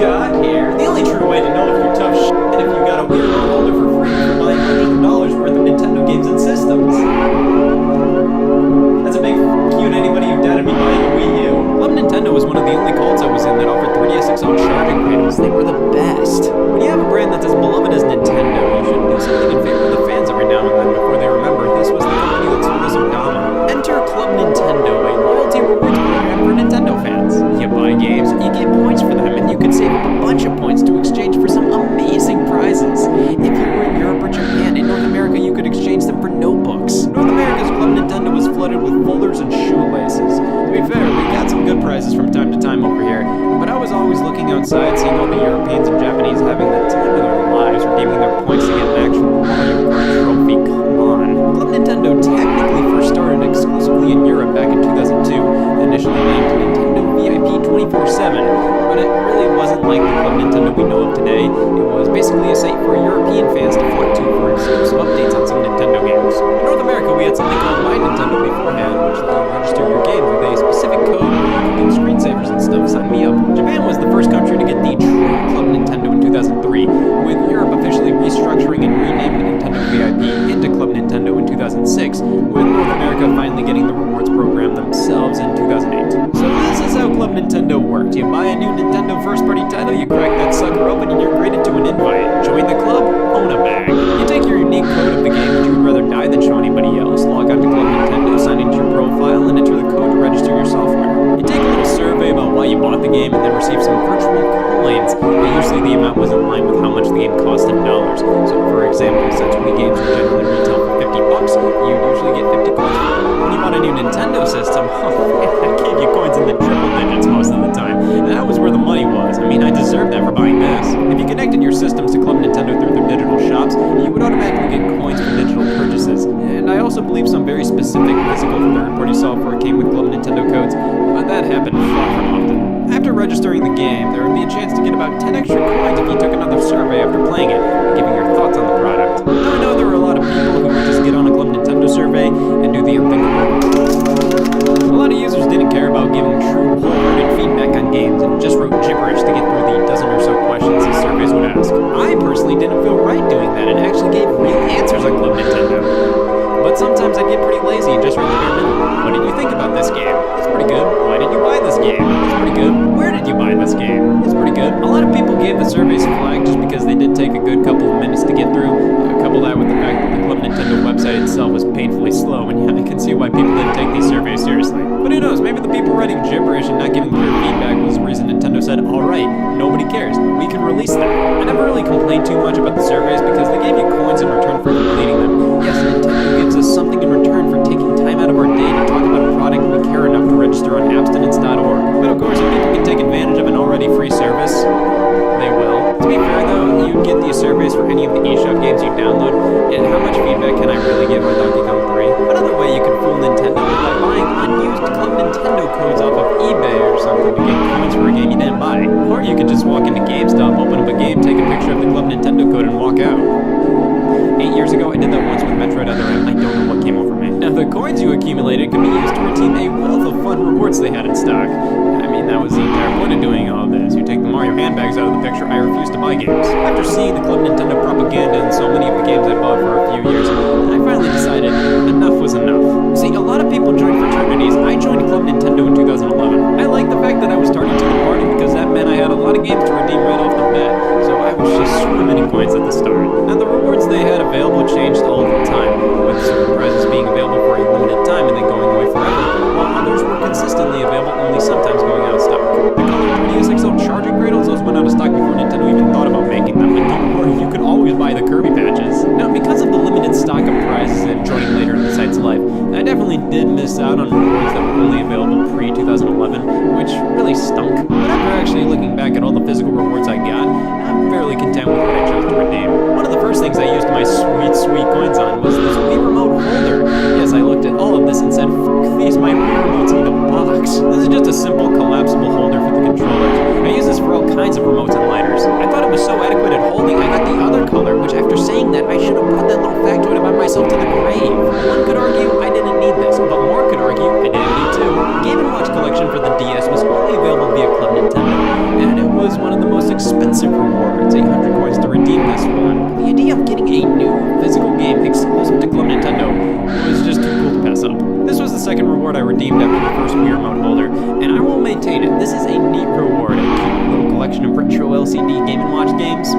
Scott here. The only true way to know if you're tough shit if you got a Wii remote holder for free for buying $100 worth of Nintendo games and systems. That's a big f*** you to anybody who doubted me buying a Wii U. Club Nintendo was one of the only cults I was in that offered 3DS XL charging cradles. They were the best. When you have a brand that's as beloved as Nintendo, you should do something in favor of the fans every now and then before they remember this was the company that sold us Odama. Enter Club Nintendo, a loyalty rewards program for Nintendo fans. You buy games, you get points for them, and you can save up a bunch of points to exchange for some amazing prizes. If you were in Europe or Japan, in North America you could exchange them for notebooks. North America's Club Nintendo was flooded with folders and shoelaces. To be fair, we got some good prizes from time to time over here, but I was always looking outside, seeing all the Europeans and Japanese having the time of their lives, redeeming their points to get an actual Mario Kart trophy. Come on. Club Nintendo technically first started exclusively in Europe back in 2002, initially named Nintendo VIP 24/7, but it really wasn't like the Club Nintendo we know of today. It was basically a site for European fans to flock to for exclusive updates on some Nintendo games. In North America, we had something called My Nintendo beforehand, which let you register your games with a specific code and screensavers and stuff. Sign me up. Japan was the first country to get the true Club Nintendo in 2003, with Europe officially restructuring and renaming Nintendo VIP into Club Nintendo in 2006, with North America finally getting the rewards program themselves in 2008. So this is how Club Nintendo worked. You buy a new Nintendo first-party title, you crack that sucker open, and you're graded to an invite. Join the club, own a bag. You take your unique code of the game that you would rather die than show anybody else, log on to Club Nintendo, sign into your profile, and enter the code to register your software. You take a little survey about why you bought the game, and then receive some virtual coins, but usually the amount was in line with how much the game cost in dollars. So for example, since Wii games would generally retail for $50, you'd usually get 50 coins. When you bought a new Nintendo system, I gave you coins in the triple digits most of the time, and that was where the money was. I mean, I deserved that for buying this. If you connected your systems to Club Nintendo through their digital shops, you would automatically get coins for digital purchases. And I also believe some very specific physical third-party software came with Club Nintendo codes, but that happened far from often. After registering the game, there would be a chance to get about 10 extra coins if you took another survey after playing it, giving your thoughts on the product. Now I know there were a lot of people who would just get on a Club Nintendo survey and do the unthinkable. A lot of users didn't care about giving true, wholehearted feedback on games and just wrote gibberish to get through the dozen or so questions these surveys would ask. I personally didn't feel right doing that and actually gave real answers on Club Nintendo. But sometimes I'd get pretty lazy and just write the bare minimum. What did you think about this game? It's pretty good. Why did you buy this game? It's pretty good. Where did you buy this game? It's pretty good. A lot of people gave the surveys a flag just because they did take a good couple of minutes to get through. Couple that with the fact that the Club Nintendo website itself was painfully slow, and yeah, I can see why people didn't take these surveys seriously. But who knows, maybe the people writing gibberish and not giving clear feedback was the reason Nintendo said, alright, nobody cares, we can release that. I never really complained too much about the surveys because they gave you coins in return for completing them. Yes, Nintendo gives us something in return for taking time out of our day to talk about a product we care enough to register on abstinence.org. But of course, if people can take advantage of an already free service, they will. To be fair though, you get these surveys for any of the eShop games you download, and how much feedback can I really give on Donkey Kong 3? Another way you can fool Nintendo is by buying unused Club Nintendo codes off of eBay or something to get coins for a game you didn't buy. Or you can just walk into GameStop, open up a game, take a picture of the Club Nintendo code, and walk out. 8 years ago, I did that once with Metroid Other M. I don't know what came over me. Now, the coins you accumulated can be used to redeem a wealth of fun rewards they had in stock. I mean, that was the entire point of doing all this. You take the Mario handbags out of the picture, I refuse to buy games. After seeing the Club Nintendo propaganda in so many of the games I bought for a few years, I finally decided enough was enough. See, a lot of people join fraternities. I joined Club Nintendo in 2011. I liked the fact that I was starting to the party because that meant I had a lot of games to redeem right off the bat, so I was just swimming in coins at the start. Now, the rewards they had available changed all the time, with certain prizes being available for a limited time and then going away forever, while others were consistently available, only sometimes going out of stock. The colored 3DS XL charging cradles, those went out of stock before Nintendo even thought about making them, but don't worry, you could always buy the Kirby patches. Now, because of the limited stock of prizes and joining later in the site's life, I definitely did miss out on rewards that were only available pre-2011, which really stunk. But after actually looking back at all the physical rewards I got, I'm fairly content with what I chose to redeem. One of the first things I used my sweet coins on was this Wii Remote holder. Yes, I looked at all of this and said, fuck these, my Wii Remotes need a box. This is just a simple collapsible holder for the controllers. I use this for all kinds of remotes and lighters. I thought it was so adequate at holding, I got the other color, which after saying that, I should have brought that little factoid about myself to the grave. One could argue I didn't need this, but more could argue I didn't need two. Game & Watch collection for the DS was only available via Club Nintendo, and it was one of the most expensive rewards, 800 coins to redeem this one. The idea of getting a new physical game exclusive to Club Nintendo was just too cool to pass up. This was the second reward I redeemed after the first Wii Remote holder, and I will maintain it. This is a neat reward, a cute little collection of retro LCD Game & Watch games.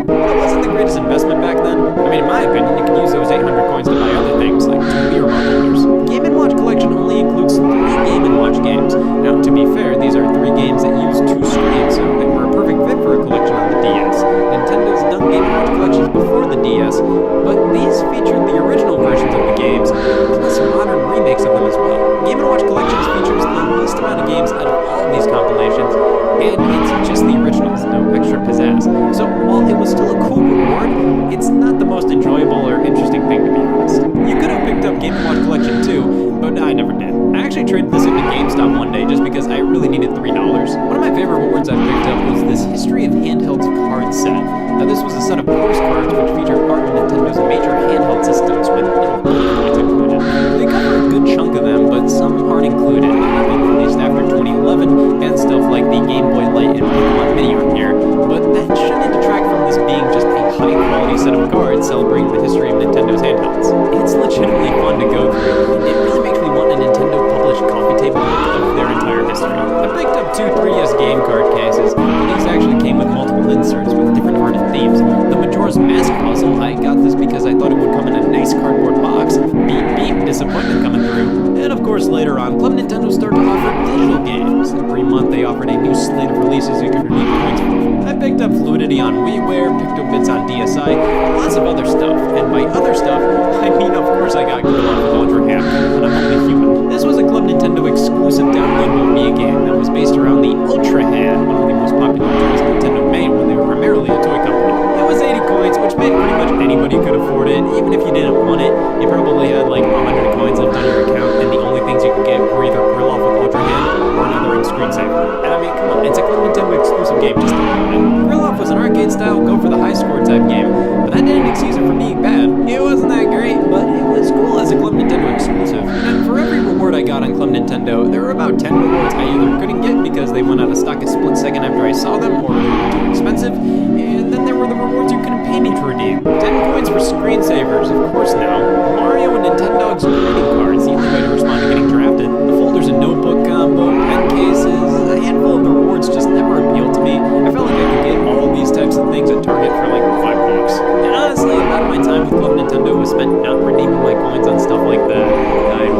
But it wasn't the greatest investment back then. I mean, in my opinion, you could use those 800 coins to buy other things, like 2 Wii Remote holders. Game & Watch collection only includes 3 Game & Watch games. Now, to be fair, these are 3 games that use 2 screens, so they were a perfect fit for a collection on the DS. Nintendo's done Game & Watch collections before the DS, but these featured the original versions of the games, plus modern remakes of them as well. Game & Watch collections features the least amount of games out of all of these compilations, and it's just the originals, no extra pizzazz. So while it was still a cool reward, it's not the most enjoyable or interesting thing, to be honest. You could have picked up Game & Watch collection too, but I never did. I actually traded this into GameStop one day just because I really needed $3. One of my favorite rewards I picked up was this History of Handhelds card set. Now this was a set of postcards which featured art of Nintendo's major handheld systems with little bullet points included. They cover a good chunk of them, but some aren't included, and have been released after 2011, and stuff like the Game Boy Light and Pokemon Mini on here, but that shouldn't detract from this being just a high-quality set of cards celebrating the history of Nintendo's handhelds. It's legitimately fun to go through. It really makes me want a Nintendo-published coffee table book of their entire history. I picked up 2 3DS game card cases, and these actually came with multiple inserts with different art and themes. The Majora's Mask puzzle, I got this because I thought it would come in a nice cardboard box. Beep beep, disappointment coming through. And of course later on, Club Nintendo started to offer digital games. Every month they offered a new slate of releases you could redeem points for. I picked up Fluidity on WiiWare, Pictobits on DSi, and lots of other stuff. And by other stuff, I mean of course I got Gorilla with Ultra Ham, and I'm only human. This was a Club Nintendo exclusive downloadable Wii game that was based around the Ultra Hand, one of the most popular toys Nintendo made when they were primarily a toy company. It was 80 coins, which meant pretty much anybody could afford it. Even if you didn't want it, you probably had like 100 coins left on your account, and the only things you could get were either Grill Off with Ultra Hand or another screensaver. And I mean, come on, it's a Club Nintendo exclusive game, just think about it. Grill Off was an arcade-style, go-for-the-high-score type game, but that didn't excuse it from being bad. It wasn't that great, but it was cool as a Club Nintendo exclusive. And for every reward I got on Club Nintendo, there were about 10 rewards I either couldn't get because they went out of stock a split second after I saw them, or they were too expensive, and then there were the rewards you couldn't pay me to redeem. 10 coins for screensavers, of course now. Mario and Nintendo's greeting cards, the only way to respond to getting drafted. The folders and notebook combo, pen cases, a handful of the rewards just never appealed to me. I felt like I could get all these types of things at Target for like $5. And honestly, a lot of my time with Club Nintendo was spent not redeeming my coins on stuff like that. I'd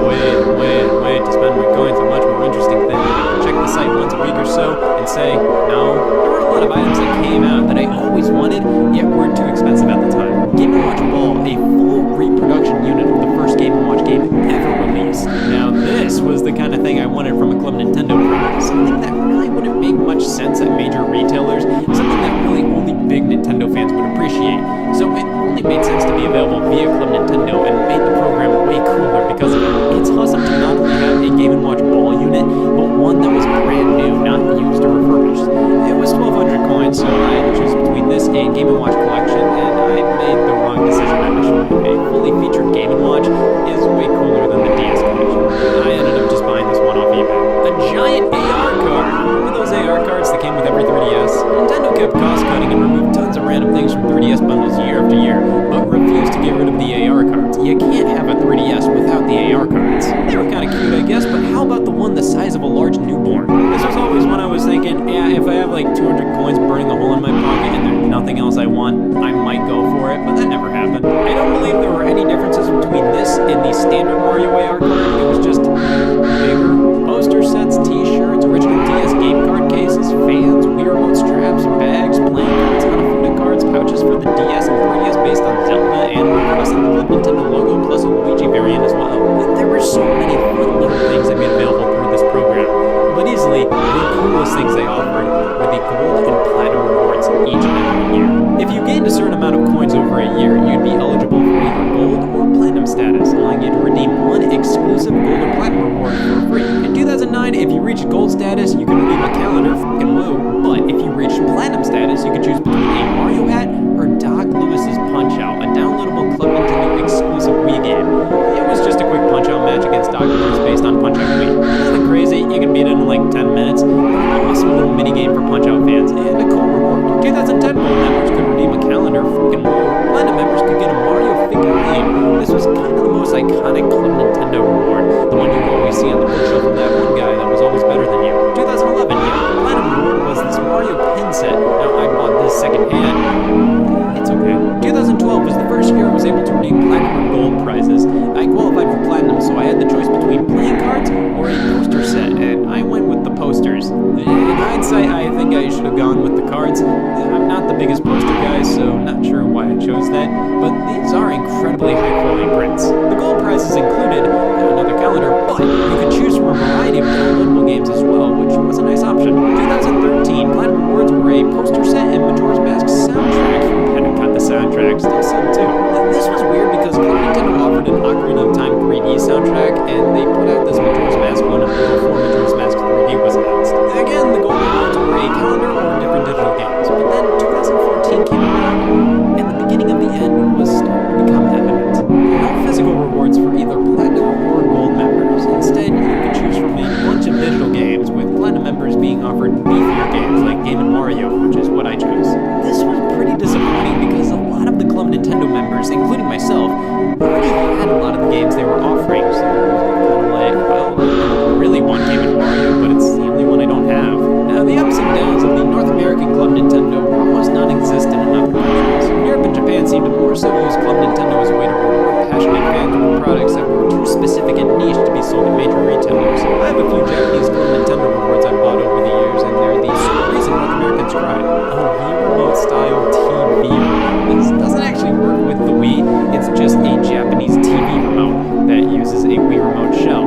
wait to spend my coins on much more interesting things. I'd check the site once a week or so and say, no. There were a lot of items that came out that I always wanted, yet weren't too expensive at the time. Game & Watch Ball, a full reproduction unit of the first Game & Watch game ever released. Now this was the kind of thing I wanted from a Club Nintendo product. Something that really wouldn't make much sense at major retailers, something that really only big Nintendo fans would appreciate. So it only made sense to be available via Club Nintendo and made the program way cooler because of it. It's awesome to not only have a Game & Watch Ball unit, but one that was brand new, not used or refurbished. It was 1,200 coins, so I had to choose between this and Game & Watch Collection, and I made the wrong decision initially. A fully featured Game & Watch is way cooler than the DS Collection. I ended up just buying this one off eBay. A giant AR card! Remember those AR cards that came with every 3DS? Nintendo kept cost-cutting and removed tons of random things from 3DS bundles year after year, but refused to get rid of the AR cards. You can't have a 3DS without the AR cards. They were kinda cute, I guess, but how about the one the size of a large newborn? This was always when I was thinking, yeah, if I have like 200 coins burning a hole in my pocket and there's nothing else I want, I might go for it, but that never happened. I don't believe there were any differences between this and the standard Mario AR card. It was just bigger. Poster sets, t-shirts, original DS game card cases, fans, Wii Remote straps, bags, playing cards, Hanafuda cards, pouches for the DS and 3DS based on Zelda, Animal Crossing, the Club Nintendo logo, plus a Luigi variant as well. There were so many fun little things that made available through this program, but easily the coolest things they offered were the gold and platinum rewards each and every year. If you gained a certain amount of coins over a year, you'd be eligible for either gold or platinum status, allowing you to redeem one exclusive gold or platinum reward for free. In 2009, if you reached gold status, you could redeem a calendar, fucking woo. But if you reached platinum status, you could choose between a Mario hat or Doc Lewis's Punch-Out, a downloadable Club Nintendo exclusive Wii game. It was just a quick Punch-Out match against Doc Lewis based on Punch-Out Wii. Nothing crazy, you can beat it in like 10 minutes. An awesome little mini game for Punch-Out fans, and a cool reward 2010 Gold members could redeem a calendar, freaking woo. Platinum members could get a Mario figurine. This was kind of the most iconic Club Nintendo reward, the one you always see on the bookshelf of that one guy that was always better than you. 2011, yeah, Platinum reward was this Mario pin set. Now, I bought this secondhand. It's okay. 2012 was the first year I was able to redeem Platinum or Gold prizes. I qualified for Platinum, so I had the choice between playing cards or a poster set, and I went with the posters. In hindsight, I think I should have gone with the cards. I'm not the biggest poster guy, so not sure why I chose that, but these are incredibly high-quality prints. The Gold prizes included another calendar, but you could choose from a variety of downloadable games as well, which was a nice option. 2013, Platinum rewards were a poster set and Majora's Mask soundtrack. I had to cut the soundtrack, still sold too. This was weird because Club Nintendo offered an Ocarina of Time 3D soundtrack, and they put out this Majora's Mask one before Majora's Mask 3D was announced. Again, the Gold rewards were a calendar or different digital games, but then 2014 came around, and the beginning of the end was starting to become evident. No physical rewards for either Platinum or Gold members. Instead, you could choose from a bunch of digital games, with Platinum members being offered beefier games like Game & Mario, which is what I chose. This was pretty disappointing because a lot of the Club Nintendo members, including myself, already had a lot of the games they were offering, so kind of like, well, I really want Game & Mario, but it's the only one I don't have. Now, the ups and downs of the North American Club Nintendo were almost non-existent in other countries. Europe and Japan seemed to more so use Club Nintendo as a way to reward passionate fans with products that were too specific and niche to be sold at major retailers. I have a few Japanese Club Nintendo rewards I've bought over the years, and they're the sole reason North Americans cry. A Wii Remote style TV remote. This doesn't actually work with the Wii, it's just a Japanese TV remote that uses a Wii Remote shell.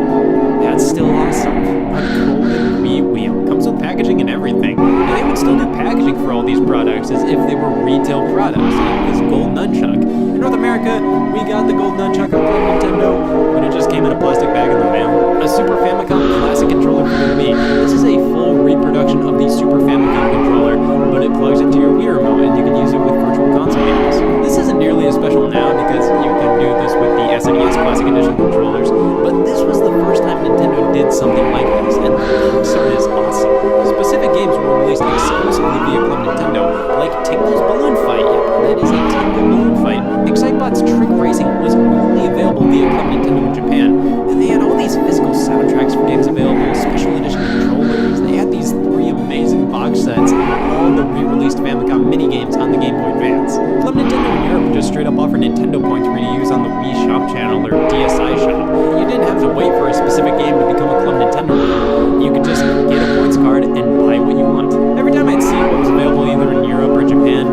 That's still awesome. A golden Wii wheel. Comes with packaging and everything. And they would still do packaging for all these products as if they were retail products, like this gold nunchuck. In North America, we got the gold nunchuck on Club Nintendo, but it just came in a plastic bag in the mail. A Super Famicom Classic controller for the Wii. This is a full reproduction of the Super Famicom controller, but it plugs into your Wii remote and you can use it with Virtual Console games. This isn't nearly as special now because you can do this with the SNES Classic Edition controllers, but this was the first time Nintendo did something like this, and the box art is awesome. Specific games were released exclusively via Club Nintendo, like Tingle's Balloon Fight. Yep, that is a Tingle Balloon Fight. Excitebot's Trick Racing was only available via Club Nintendo in Japan, and they had all these physical soundtracks for games available, special edition controllers. They had these 3 amazing box sets, all the re-released Famicom minigames on the Game Boy Advance. Club Nintendo in Europe just straight up offered Nintendo points for you to use on the Wii Shop channel or DSi Shop. You didn't have to wait for a specific game to become a Club Nintendo member. You could just get a points card and buy what you want. Every time I'd see what was available either in Europe or Japan,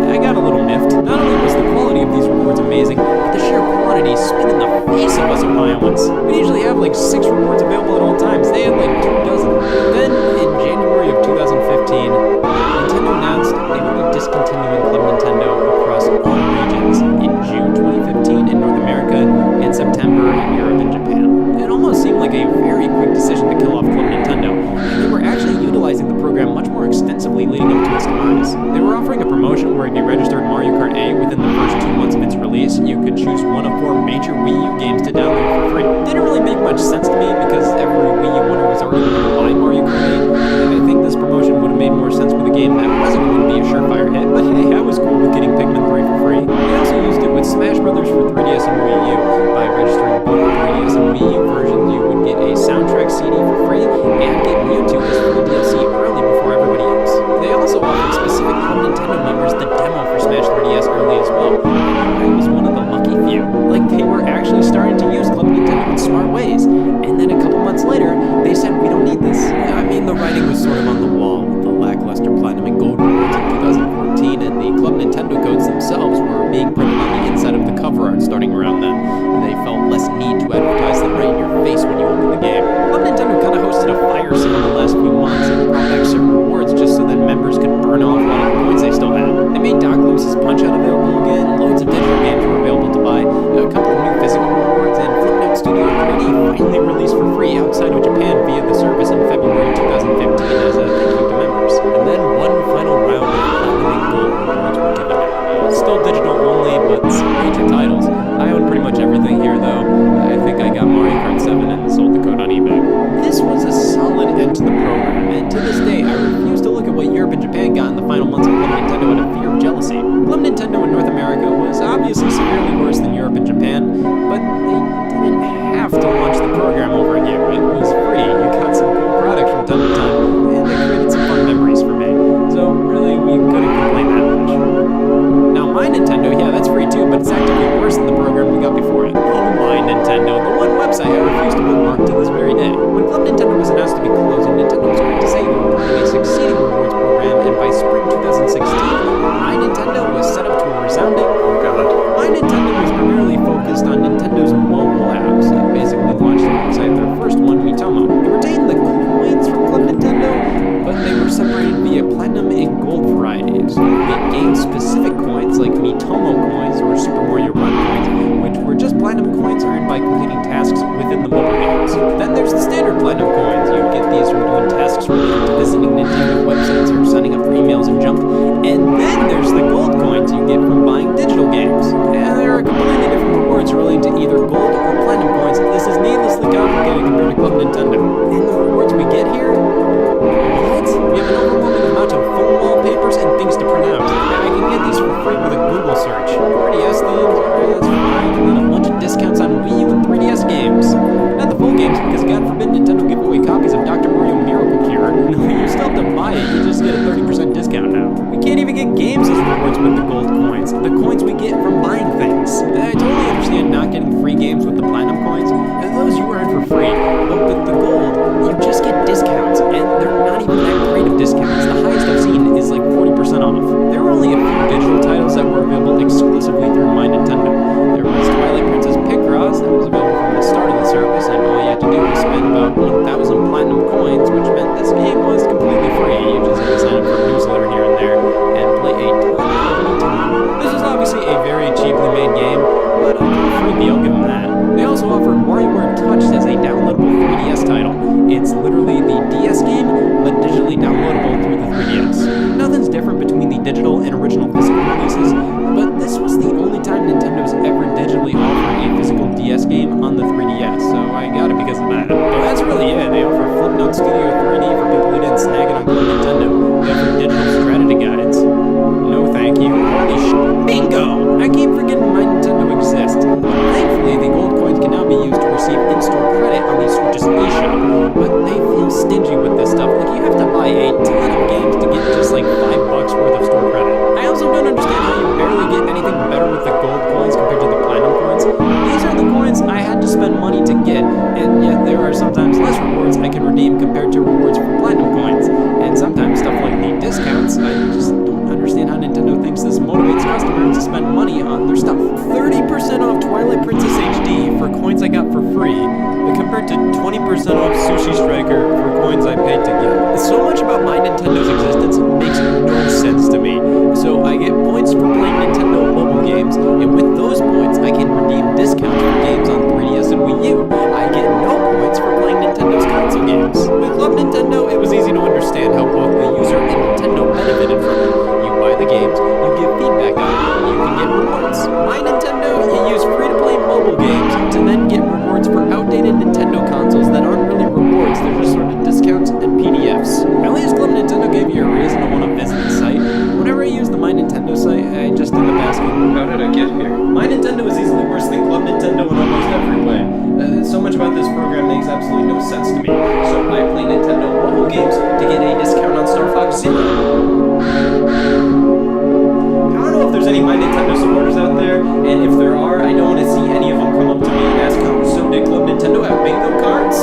I got a little miffed. Not only was the quality of these rewards amazing, but the sheer quantity spit in the face of us Ohioans. We usually have like 6 rewards available at all times. They had like 2 dozen. Then, in January of 2015, Nintendo announced they would be discontinuing Club Nintendo across all regions in June 2015 in North America, and September in Europe and Japan. It almost seemed like a very quick decision to kill off Club Nintendo, and they were actually utilizing the program much more extensively leading up to its demise. They were offering a promotion where if you registered Mario Kart 8 within the first 2 months of its release, you could choose one of 4 major Wii U games to download for free. Didn't really make much sense to me because every Wii U owner was already going to buy Mario Kart 8. I think this promotion would have made more sense with a game that wasn't going to be a surefire hit, but hey, I was cool with getting Pikmin 3 for free. They also used it with Smash Brothers for 3DS and Wii U. By registering both 3DS and Wii U versions, you would get a soundtrack CD for free and get Mewtwo as free DLC early before everybody else. They also offered specific Club Nintendo members the demo for Smash 3DS early as well. I was one of the lucky few. Like, they were actually starting to use Club Nintendo in smart ways, and then a couple months later, they said, we don't need this. I mean, the writing was sort of on the wall with the lackluster Platinum and Gold rewards in 2014, and the Club Nintendo codes themselves were being printed on the inside of the cover art starting around then. They felt less need to advertise them right in your face when you open the game. Club Nintendo kind of hosted a fire sale in the last few months and brought back certain rewards just so that members could burn off a lot of the points they still had. They made Doc Lewis's Punch-Out available again, loads of digital games were available to buy, a couple of new physical rewards, and Flipnote Studio 3D finally released for free outside of Japan via the service in February 2015 as a thank you to members. And then one final round of Platinum and Gold rewards were given out. Still digital only, but some major titles. I own pretty much everything here though. I think I got Mario Kart 7 and sold the code on eBay. This was a solid end to the program, and to this day I refuse to look at what Europe and Japan got in the final months of Club Nintendo can't even get games as rewards with the gold coins, the coins we get from buying things. I totally understand not getting free games with the platinum coins, those you earn for free, but with the gold, you just get discounts, and they're not even that great of discounts. The highest I've seen is like 40% off. There were only a few digital titles that were available exclusively through My Nintendo. There was Twilight Princess Picross that was available from the start of the service, and all you had to do was spend about 1,000 platinum coins, which meant this game was completely free. You just had to sign up for a newsletter here and there, and play a ton of time. This is obviously a very cheaply made game, but a freebie, I'll give them that. They also offered WarioWare Touched as a downloadable 3DS title. It's literally the DS game, but digitally downloadable through the 3DS. Nothing's different between the digital and original physical releases, but this was the only time Nintendo's ever digitally offered a physical DS game on the 3DS, so I got it because of that. But that's really it. They offer Flipnote Studio 3D for people who didn't snag it on Club Nintendo. They offer digital strategy guides. No thank you. Holy bingo! I keep forgetting My Nintendo exists. Thankfully, the gold coins can now be used to receive in-store credit on the Switch's eShop, but they feel stingy with this stuff. Like, you have to buy a ton of games to get just like $5 worth of store credit. I also don't understand how you barely get anything better with the gold coins compared to the platinum coins. These are the coins I had to spend money to get, and yet there are sometimes less rewards I can redeem compared to rewards for platinum coins. And sometimes stuff like the discounts, I just don't understand how Nintendo thinks this motivates customers to spend money on their stuff. 30% off Twilight Princess HD for coins I got for free, compared to 20% off Sushi Striker for coins I paid to get. So much about My Nintendo's existence makes no sense to me. So I get points for playing Nintendo mobile games, and with those points I can redeem discounts for games on 3DS and Wii U. I get no points for playing Nintendo's console games. With Club Nintendo, it was easy to understand how both the user and Nintendo benefited from it. You buy the games, you give feedback on it, you can get rewards. My Nintendo, you use free-to-play mobile games to then get rewards for outdated Nintendo consoles that aren't really rewards, they're just sort of discounts and PDFs. At least Club Nintendo gave you a reason to want to visit the site. Whenever I use the My Nintendo site, I just end up asking, how did I get here? My Nintendo is easily worse than Club Nintendo in almost every way. So much about this program makes absolutely no sense to me. So I play Nintendo mobile games to get a discount on Star Fox Zero. I don't know if there's any My Nintendo supporters out there, and if there are, I don't want to see any of them come up to me and ask, oh, so did Club Nintendo have bingo cards?